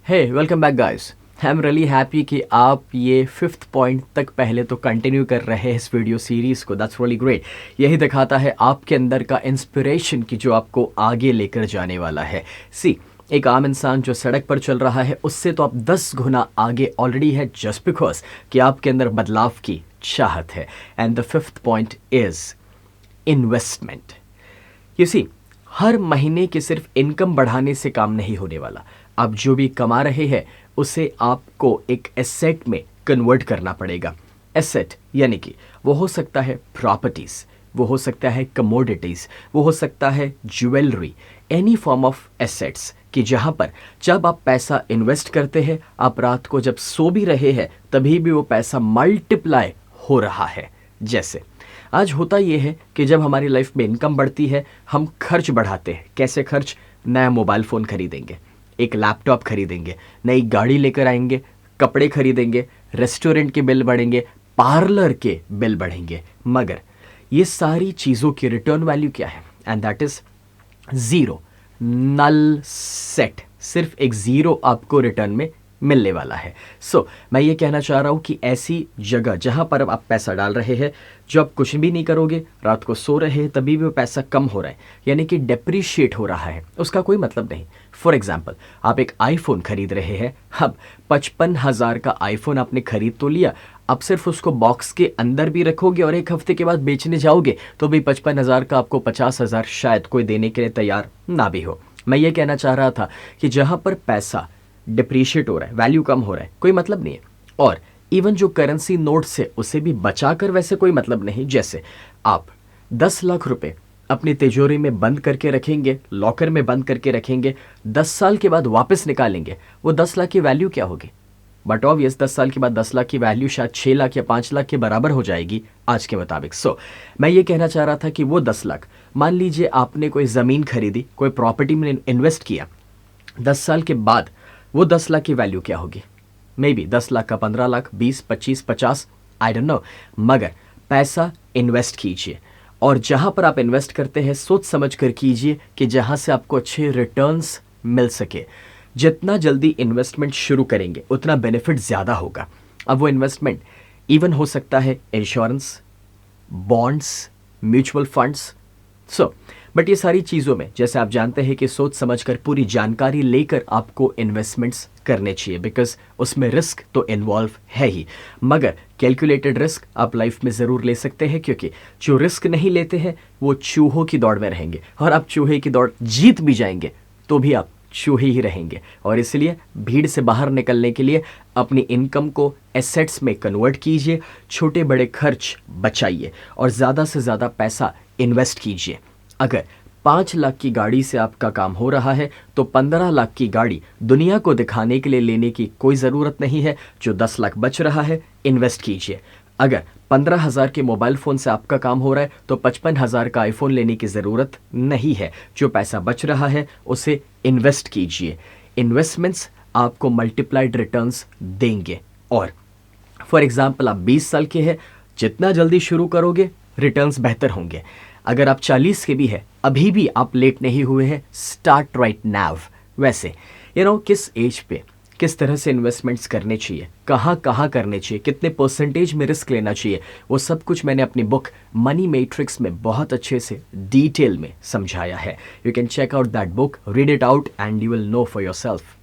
Hey welcome back guys. I am really happy कि आप ये फिफ्थ पॉइंट तक पहले तो कंटिन्यू कर रहे हैं इस वीडियो सीरीज़ को। That's really great. यही दिखाता है आपके अंदर का इंस्पिरेशन कि जो आपको आगे लेकर जाने वाला है। सी, एक आम इंसान जो सड़क पर चल रहा है उससे तो आप 10 गुना आगे ऑलरेडी है, जस्ट बिकॉज कि आपके अंदर बदलाव की चाहत है। And the fifth point is investment. You see, हर महीने की सिर्फ इनकम बढ़ाने से काम नहीं होने वाला। आप जो भी कमा रहे हैं उसे आपको एक एसेट में कन्वर्ट करना पड़ेगा। एसेट यानी कि वो हो सकता है प्रॉपर्टीज, वो हो सकता है कमोडिटीज, वो हो सकता है jewellery, any form of assets कि जहां पर जब आप पैसा इन्वेस्ट करते हैं, आप रात को जब सो भी रहे हैं तभी भी वो पैसा मल्टीप्लाई हो रहा है। जैसे आज होता यह है कि जब हमारी लाइफ में इनकम बढ़ती है हम खर्च बढ़ाते हैं। कैसे खर्च? नया मोबाइल फ़ोन खरीदेंगे, एक लैपटॉप खरीदेंगे, नई गाड़ी लेकर आएंगे, कपड़े खरीदेंगे, रेस्टोरेंट के बिल बढ़ेंगे, पार्लर के बिल बढ़ेंगे। मगर ये सारी चीज़ों की रिटर्न वैल्यू क्या है? And that is zero, null set. सिर्फ एक ज़ीरो आपको रिटर्न में मिलने वाला है। सो मैं ये कहना चाह रहा हूँ कि ऐसी जगह जहाँ पर आप पैसा डाल रहे हैं, जो आप कुछ भी नहीं करोगे, रात को सो रहे हैं तभी भी वो पैसा कम हो रहा है, यानी कि डेप्रिशिएट हो रहा है, उसका कोई मतलब नहीं। फॉर एग्जाम्पल, आप एक आईफोन खरीद रहे हैं। अब 55,000 का आईफोन आपने खरीद तो लिया, अब सिर्फ उसको बॉक्स के अंदर भी रखोगे और एक हफ्ते के बाद बेचने जाओगे तो भी 55,000 का आपको 50,000 शायद कोई देने के लिए तैयार ना भी हो। मैं ये कहना चाह रहा था कि जहाँ पर पैसा डिप्रिशिएट हो रहा है, वैल्यू कम हो रहा है, कोई मतलब नहीं है। और इवन जो करेंसी नोट्स है उसे भी बचाकर वैसे कोई मतलब नहीं। जैसे आप 10 लाख रुपए अपनी तिजोरी में बंद करके रखेंगे, लॉकर में बंद करके रखेंगे, 10 साल के बाद वापस निकालेंगे, वो 10 लाख की वैल्यू क्या होगी? बट ऑब्वियस 10 साल के बाद 10 लाख की वैल्यू शायद 6 लाख या 5 लाख के बराबर हो जाएगी आज के मुताबिक। सो मैं ये कहना चाह रहा था कि वो 10 लाख, मान लीजिए आपने कोई ज़मीन खरीदी, कोई प्रॉपर्टी में इन्वेस्ट किया, 10 साल के बाद वो 10 लाख की वैल्यू क्या होगी? मे बी 10 लाख का 15 लाख, 20, 25, 50, आई डोंट नो। मगर पैसा इन्वेस्ट कीजिए, और जहां पर आप इन्वेस्ट करते हैं सोच समझ कर कीजिए कि जहां से आपको अच्छे रिटर्न्स मिल सके। जितना जल्दी इन्वेस्टमेंट शुरू करेंगे उतना बेनिफिट ज़्यादा होगा। अब वो इन्वेस्टमेंट इवन हो सकता है insurance, bonds, mutual funds. So but ये सारी चीज़ों में जैसे आप जानते हैं कि सोच समझकर पूरी जानकारी लेकर आपको इन्वेस्टमेंट्स करने चाहिए, बिकॉज उसमें रिस्क तो इन्वॉल्व है ही। मगर कैलकुलेटेड रिस्क आप लाइफ में ज़रूर ले सकते हैं, क्योंकि जो रिस्क नहीं लेते हैं वो चूहों की दौड़ में रहेंगे, और आप चूहे की दौड़ जीत भी जाएंगे तो भी आप चूहे ही रहेंगे। और इसलिए भीड़ से बाहर निकलने के लिए अपनी इनकम को एसेट्स में कन्वर्ट कीजिए, छोटे बड़े खर्च बचाइए और ज़्यादा से ज़्यादा पैसा इन्वेस्ट कीजिए। अगर 5 लाख की गाड़ी से आपका काम हो रहा है तो 15 लाख की गाड़ी दुनिया को दिखाने के लिए लेने की कोई ज़रूरत नहीं है। जो 10 लाख बच रहा है इन्वेस्ट कीजिए। अगर 15,000 के मोबाइल फ़ोन से आपका काम हो रहा है तो 55,000 का आईफोन लेने की ज़रूरत नहीं है। जो पैसा बच रहा है उसे इन्वेस्ट कीजिए। इन्वेस्टमेंट्स आपको मल्टीप्लाइड रिटर्न्स देंगे। और फॉर एग्जाम्पल, आप 20 साल के हैं, जितना जल्दी शुरू करोगे रिटर्न्स बेहतर होंगे। अगर आप 40 के भी हैं, अभी भी आप लेट नहीं हुए हैं, स्टार्ट राइट नाउ। वैसे किस एज पे किस तरह से इन्वेस्टमेंट्स करने चाहिए, कहाँ कहाँ करने चाहिए, कितने परसेंटेज में रिस्क लेना चाहिए, वो सब कुछ मैंने अपनी बुक मनी मैट्रिक्स में बहुत अच्छे से डिटेल में समझाया है। You can check out that book, read it out and you will know for your self.